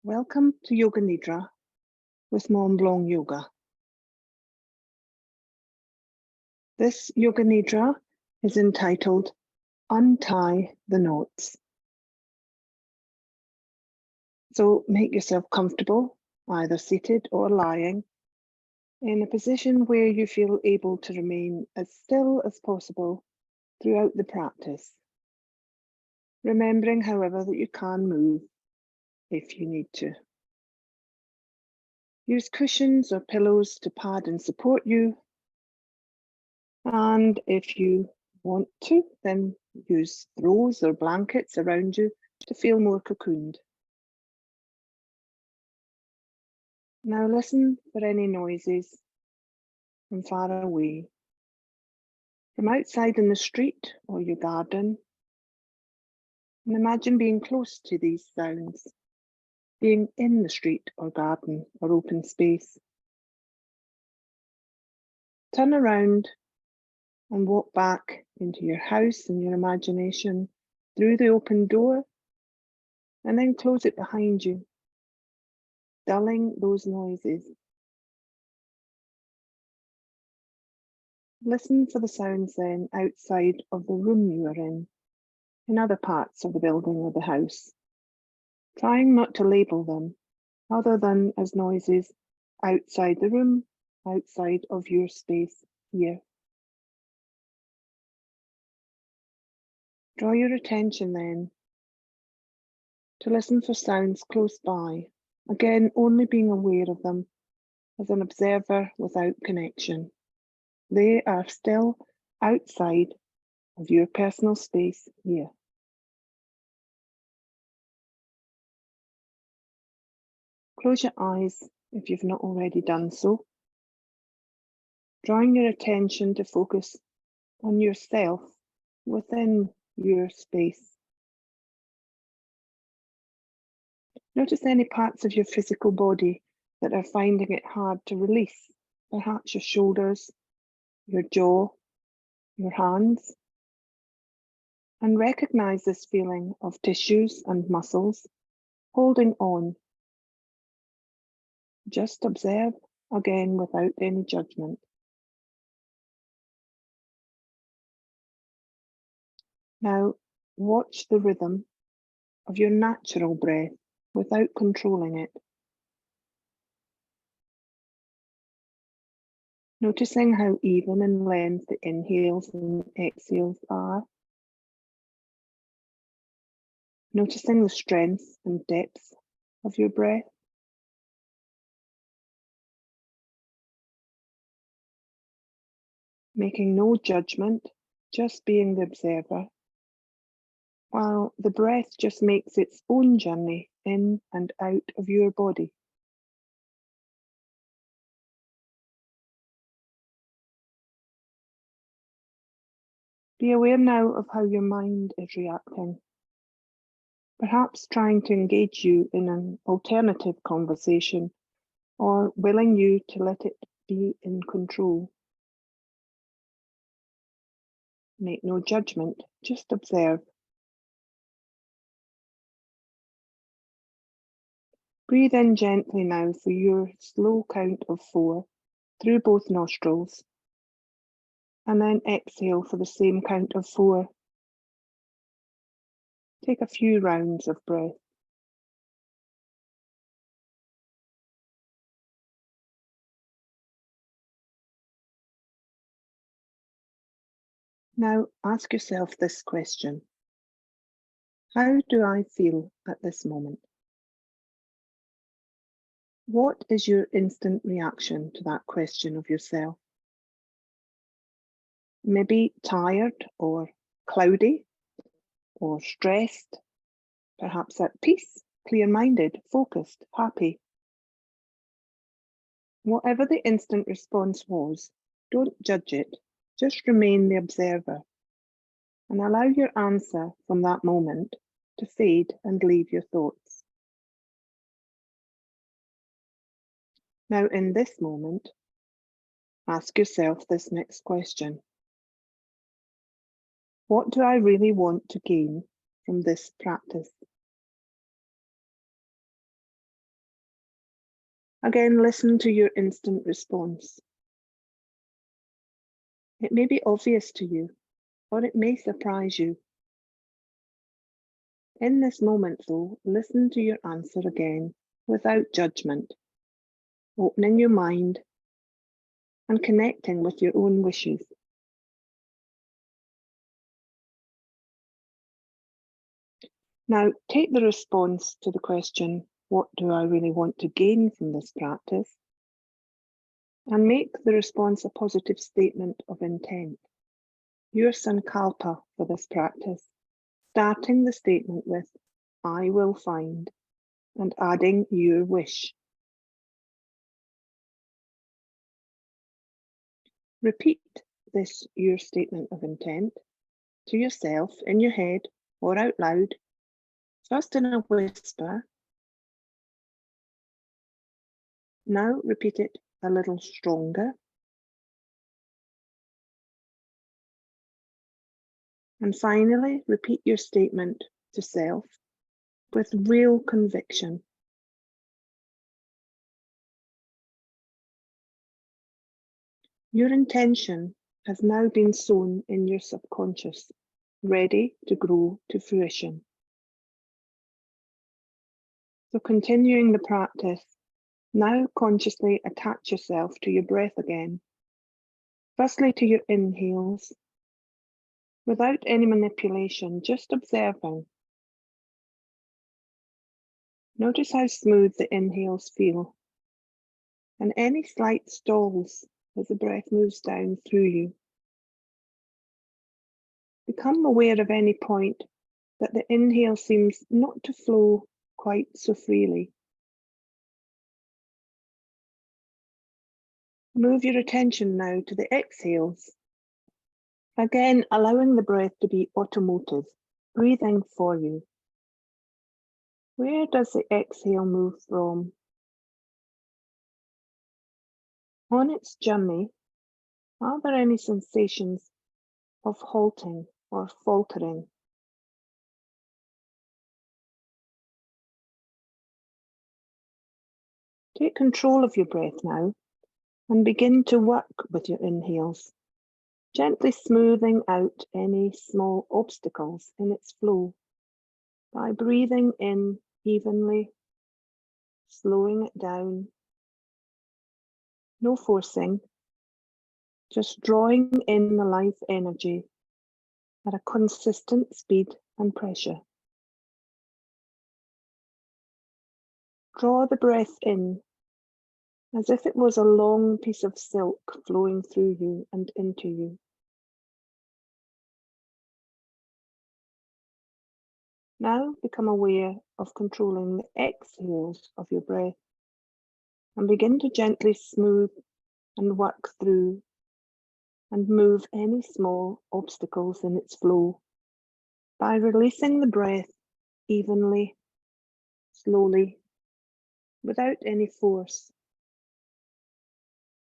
Welcome to Yoga Nidra with Mont Blanc Yoga. This Yoga Nidra is entitled Untie the Knots. So make yourself comfortable, either seated or lying, in a position where you feel able to remain as still as possible throughout the practice. Remembering, however, that you can move if you need to. Use cushions or pillows to pad and support you. And if you want to, then use throws or blankets around you to feel more cocooned. Now listen for any noises from far away, from outside in the street or your garden, and imagine being close to these sounds, being in the street or garden or open space. Turn around and walk back into your house in your imagination through the open door, and then close it behind you, dulling those noises. Listen for the sounds then outside of the room you are in other parts of the building or the house, trying not to label them other than as noises outside the room, outside of your space here. Draw your attention then to listen for sounds close by, again only being aware of them as an observer without connection. They are still outside of your personal space here. Close your eyes if you've not already done so, drawing your attention to focus on yourself within your space. Notice any parts of your physical body that are finding it hard to release, perhaps your shoulders, your jaw, your hands, and recognize this feeling of tissues and muscles holding on. Just observe, again without any judgment. Now watch the rhythm of your natural breath without controlling it. Noticing how even in length the inhales and exhales are. Noticing the strength and depth of your breath. Making no judgment, just being the observer, while the breath just makes its own journey in and out of your body. Be aware now of how your mind is reacting, perhaps trying to engage you in an alternative conversation or willing you to let it be in control. Make no judgment, just observe. Breathe in gently now for your slow count of 4 through both nostrils, and then exhale for the same count of 4. Take a few rounds of breath. Now ask yourself this question. How do I feel at this moment? What is your instant reaction to that question of yourself? Maybe tired or cloudy or stressed, perhaps at peace, clear-minded, focused, happy. Whatever the instant response was, don't judge it, just remain the observer and allow your answer from that moment to fade and leave your thoughts. Now in this moment, ask yourself this next question. What do I really want to gain from this practice? Again, listen to your instant response. It may be obvious to you, or it may surprise you. In this moment, though, listen to your answer again without judgment, opening your mind and connecting with your own wishes. Now, take the response to the question, what do I really want to gain from this practice? And make the response a positive statement of intent, your sankalpa for this practice, starting the statement with, I will find, and adding your wish. Repeat this, your statement of intent, to yourself in your head or out loud, first in a whisper. Now repeat it a little stronger. And finally, repeat your statement to self with real conviction. Your intention has now been sown in your subconscious, ready to grow to fruition. So continuing the practice, now consciously attach yourself to your breath again. Firstly to your inhales, without any manipulation, just observing. Notice how smooth the inhales feel, and any slight stalls as the breath moves down through you. Become aware of any point that the inhale seems not to flow quite so freely. Move your attention now to the exhales. Again, allowing the breath to be automotive, breathing for you. Where does the exhale move from? On its journey, are there any sensations of halting or faltering? Take control of your breath now and begin to work with your inhales, gently smoothing out any small obstacles in its flow by breathing in evenly, slowing it down. No forcing, just drawing in the life energy at a consistent speed and pressure. Draw the breath in as if it was a long piece of silk flowing through you and into you. Now become aware of controlling the exhales of your breath and begin to gently smooth and work through and move any small obstacles in its flow by releasing the breath evenly, slowly, without any force.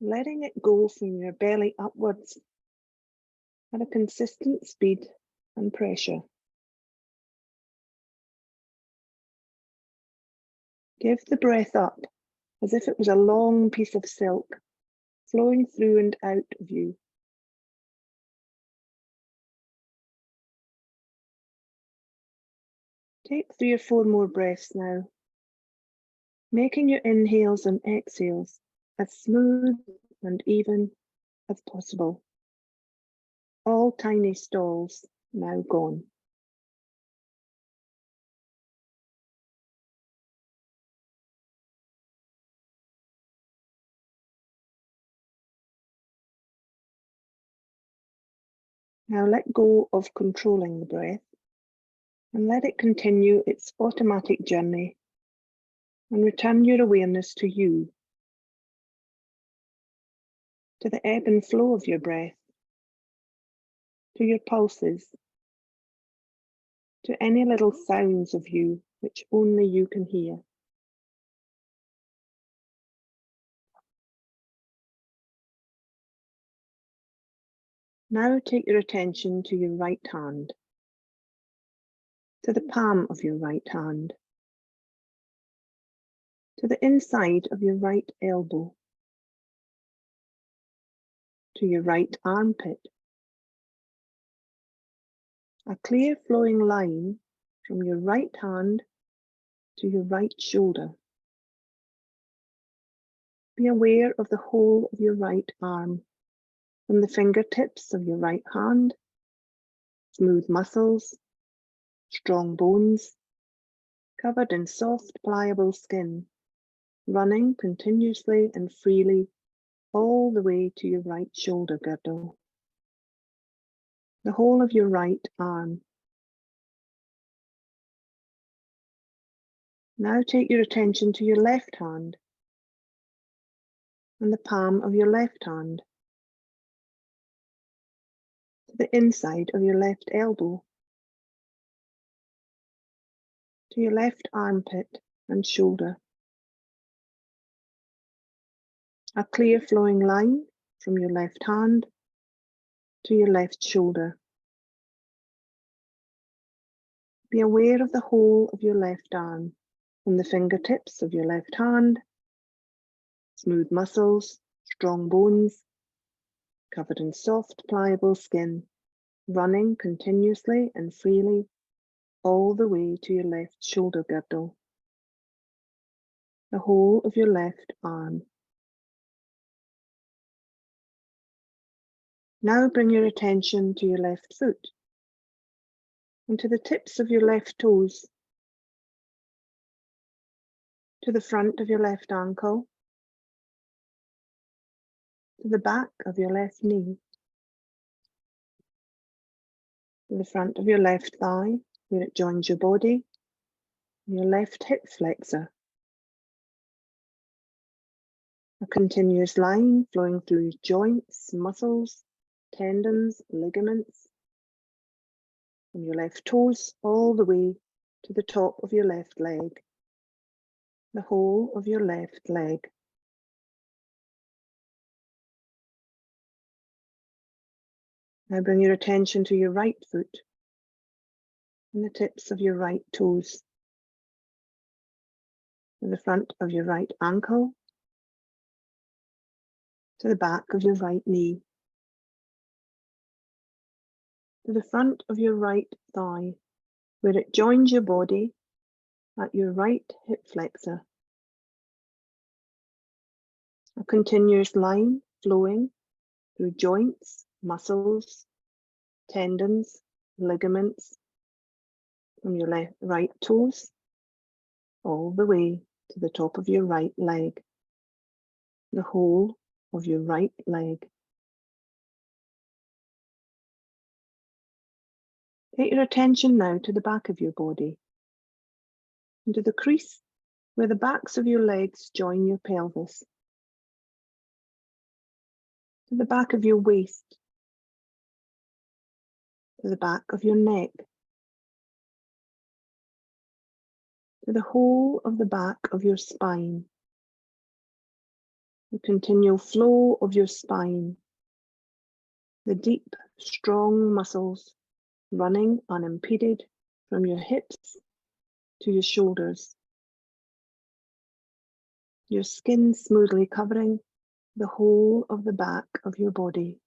Letting it go from your belly upwards at a consistent speed and pressure. Give the breath up as if it was a long piece of silk flowing through and out of you. Take 3 or 4 more breaths now, making your inhales and exhales as smooth and even as possible. All tiny stalls now gone. Now let go of controlling the breath and let it continue its automatic journey and return your awareness to you, to the ebb and flow of your breath, to your pulses, to any little sounds of you which only you can hear. Now take your attention to your right hand, to the palm of your right hand. to the inside of your right elbow, to your right armpit. A clear flowing line from your right hand to your right shoulder. Be aware of the whole of your right arm, from the fingertips of your right hand, smooth muscles, strong bones, covered in soft, pliable skin, running continuously and freely all the way to your right shoulder girdle. The whole of your right arm. Now take your attention to your left hand and the palm of your left hand, to the inside of your left elbow, to your left armpit and shoulder. A clear flowing line from your left hand to your left shoulder. Be aware of the whole of your left arm, from the fingertips of your left hand, smooth muscles, strong bones, covered in soft, pliable skin, running continuously and freely all the way to your left shoulder girdle. The whole of your left arm. Now bring your attention to your left foot and to the tips of your left toes, to the front of your left ankle, to the back of your left knee, to the front of your left thigh where it joins your body, and your left hip flexor. A continuous line flowing through joints, muscles, tendons, ligaments, from your left toes all the way to the top of your left leg, the whole of your left leg. Now bring your attention to your right foot and the tips of your right toes, to the front of your right ankle, to the back of your right knee, to the front of your right thigh where it joins your body at your right hip flexor. A continuous line flowing through joints, muscles, tendons, ligaments, from your right toes all the way to the top of your right leg, the whole of your right leg. Take your attention now to the back of your body and to the crease where the backs of your legs join your pelvis, to the back of your waist, to the back of your neck, to the whole of the back of your spine, the continual flow of your spine, the deep, strong muscles running unimpeded from your hips to your shoulders, your skin smoothly covering the whole of the back of your body.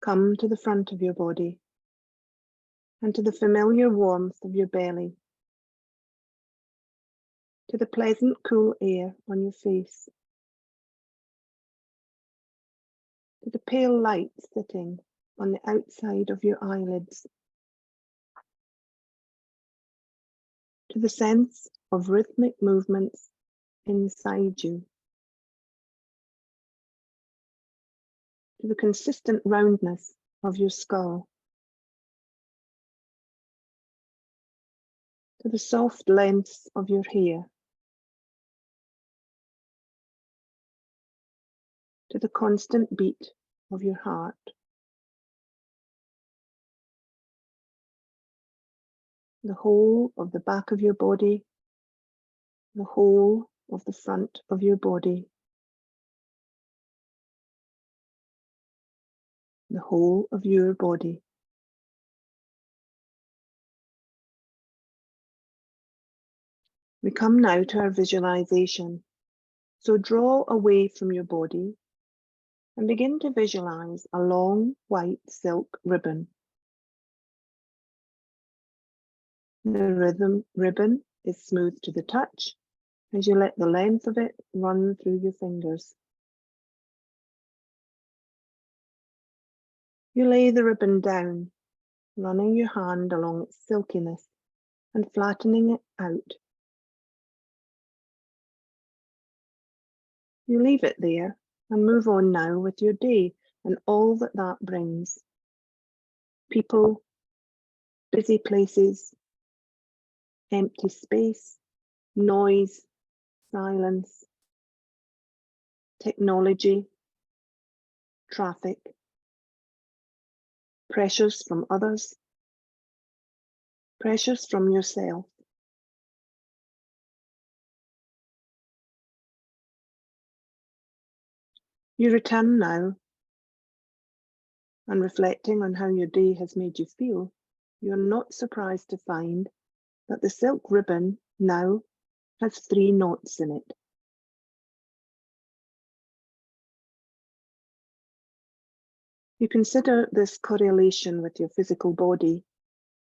Come to the front of your body and to the familiar warmth of your belly, to the pleasant cool air on your face, to the pale light sitting on the outside of your eyelids, to the sense of rhythmic movements inside you, to the consistent roundness of your skull, to the soft lengths of your hair, to the constant beat of your heart. The whole of the back of your body, the whole of the front of your body, the whole of your body. We come now to our visualization. So draw away from your body and begin to visualize a long white silk ribbon. The ribbon is smooth to the touch as you let the length of it run through your fingers. You lay the ribbon down, running your hand along its silkiness and flattening it out. You leave it there and move on now with your day and all that that brings. People, busy places, empty space, noise, silence, technology, traffic, pressures from others, pressures from yourself. You return now, and reflecting on how your day has made you feel, you're not surprised to find that the silk ribbon now has 3 knots in it. You consider this correlation with your physical body,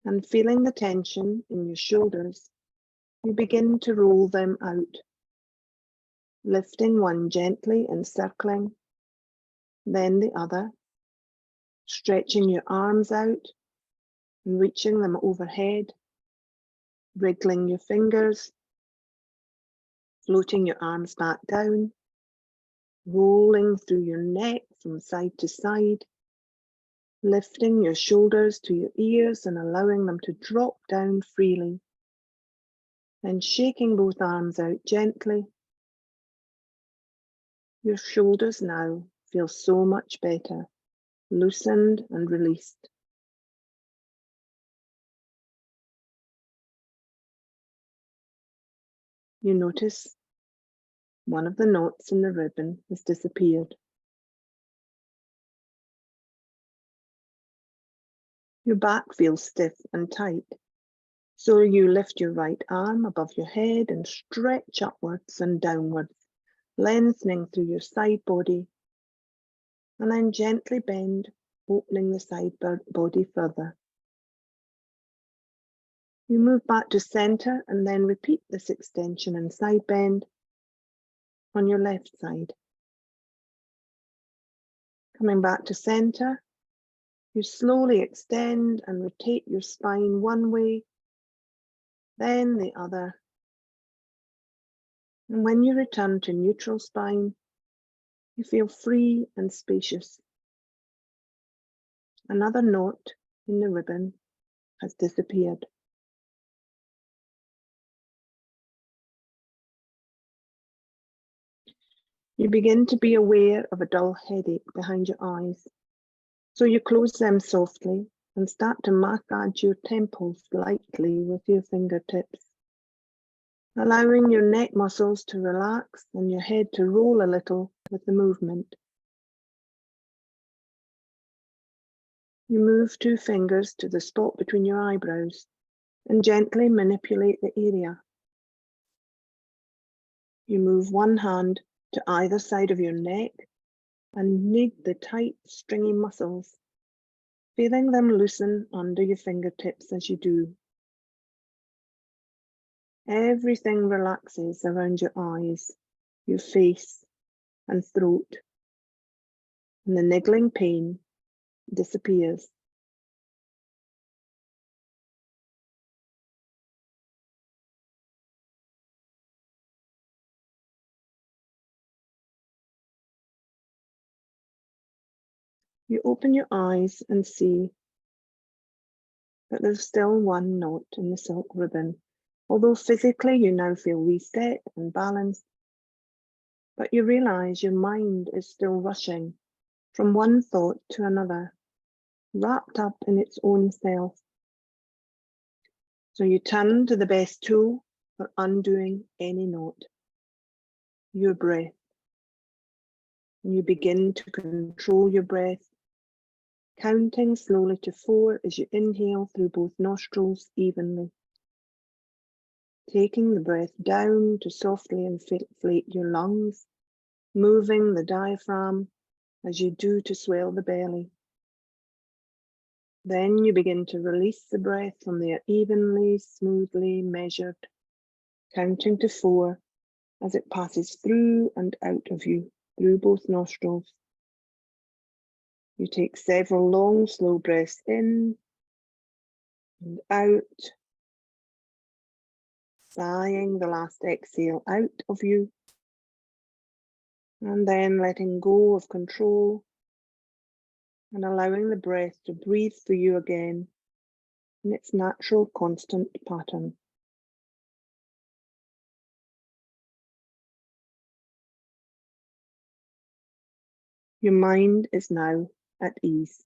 and feeling the tension in your shoulders, you begin to roll them out, lifting one gently and circling, then the other, stretching your arms out and reaching them overhead, wriggling your fingers, floating your arms back down, rolling through your neck from side to side, lifting your shoulders to your ears and allowing them to drop down freely, then shaking both arms out gently. Your shoulders now feel so much better, loosened and released. You notice one of the knots in the ribbon has disappeared. Your back feels stiff and tight, so you lift your right arm above your head and stretch upwards and downwards, lengthening through your side body, and then gently bend, opening the side body further. You move back to center and then repeat this extension and side bend on your left side. Coming back to center, you slowly extend and rotate your spine one way, then the other. And when you return to neutral spine, you feel free and spacious. Another knot in the ribbon has disappeared. You begin to be aware of a dull headache behind your eyes, so you close them softly and start to massage your temples lightly with your fingertips, allowing your neck muscles to relax and your head to roll a little with the movement. You move 2 fingers to the spot between your eyebrows and gently manipulate the area. You move one hand to either side of your neck and knead the tight, stringy muscles, feeling them loosen under your fingertips as you do. Everything relaxes around your eyes, your face and throat, and the niggling pain disappears. You open your eyes and see that there's still 1 knot in the silk ribbon, although physically you now feel reset and balanced, but you realize your mind is still rushing from one thought to another, wrapped up in its own self. So you turn to the best tool for undoing any knot, your breath. And you begin to control your breath, counting slowly to 4 as you inhale through both nostrils evenly. taking the breath down to softly inflate your lungs, moving the diaphragm as you do to swell the belly. Then you begin to release the breath from there evenly, smoothly, measured, counting to 4 as it passes through and out of you, through both nostrils. You take several long, slow breaths in and out, sighing the last exhale out of you, and then letting go of control and allowing the breath to breathe for you again in its natural, constant pattern. Your mind is now at ease,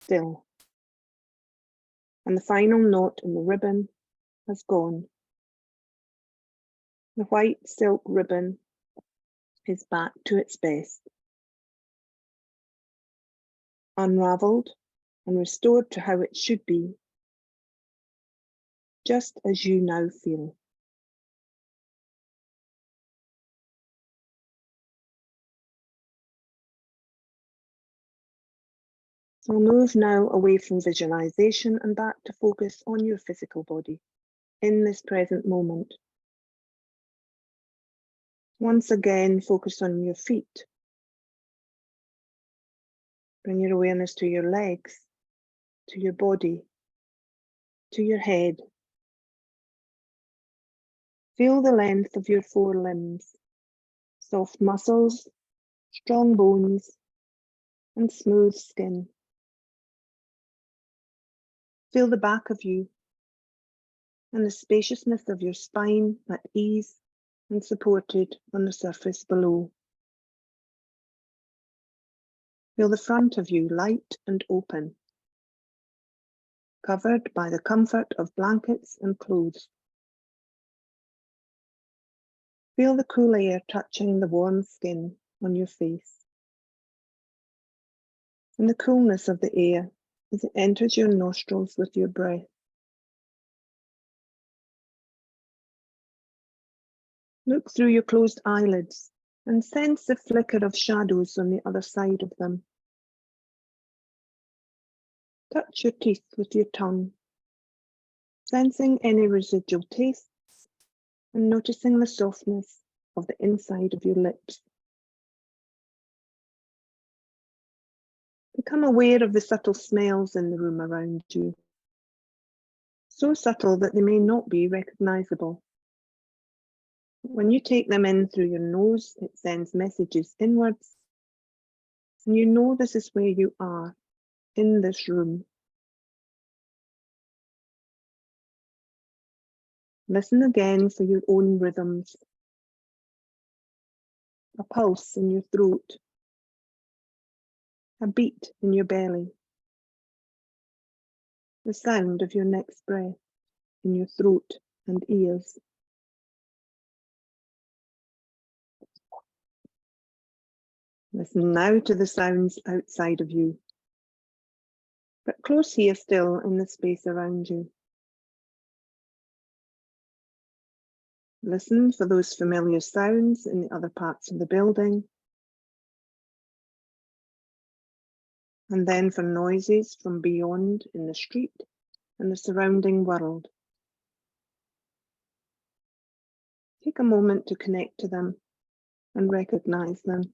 still, and the final knot in the ribbon has gone. The white silk ribbon is back to its best, unravelled and restored to how it should be, just as you now feel. So move now away from visualization and back to focus on your physical body in this present moment. Once again, focus on your feet. Bring your awareness to your legs, to your body, to your head. Feel the length of your 4 limbs, soft muscles, strong bones, and smooth skin. Feel the back of you and the spaciousness of your spine at ease and supported on the surface below. Feel the front of you light and open, covered by the comfort of blankets and clothes. Feel the cool air touching the warm skin on your face, and the coolness of the air as it enters your nostrils with your breath. Look through your closed eyelids and sense the flicker of shadows on the other side of them. Touch your teeth with your tongue, sensing any residual tastes and noticing the softness of the inside of your lips. Become aware of the subtle smells in the room around you, so subtle that they may not be recognizable. When you take them in through your nose, it sends messages inwards, and you know this is where you are, in this room. Listen again for your own rhythms. A pulse in your throat, a beat in your belly, the sound of your next breath in your throat and ears. Listen now to the sounds outside of you, but close here still in the space around you. Listen for those familiar sounds in the other parts of the building, and then for noises from beyond in the street and the surrounding world. Take a moment to connect to them and recognize them.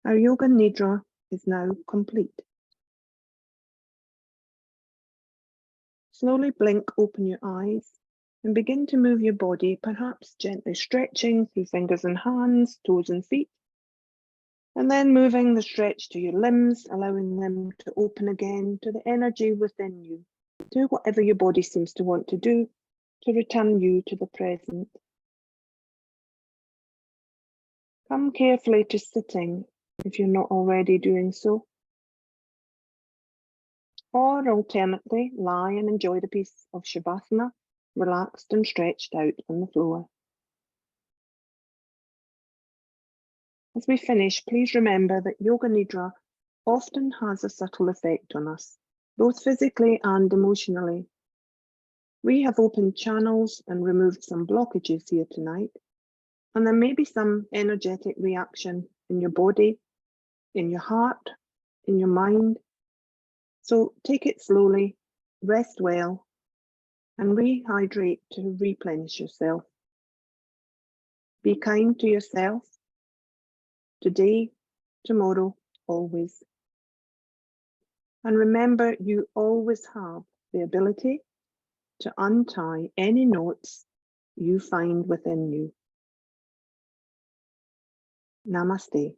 Our Yoga Nidra is now complete. Slowly blink open your eyes and begin to move your body, perhaps gently stretching through fingers and hands, toes and feet, and then moving the stretch to your limbs, allowing them to open again to the energy within you. Do whatever your body seems to want to do to return you to the present. Come carefully to sitting if you're not already doing so. Or alternately, lie and enjoy the piece of Shavasana, relaxed and stretched out on the floor. As we finish, please remember that Yoga Nidra often has a subtle effect on us, both physically and emotionally. We have opened channels and removed some blockages here tonight, and there may be some energetic reaction in your body, in your heart, in your mind. So take it slowly, rest well, and rehydrate to replenish yourself. Be kind to yourself, today, tomorrow, always. And remember, you always have the ability to untie any knots you find within you. Namaste.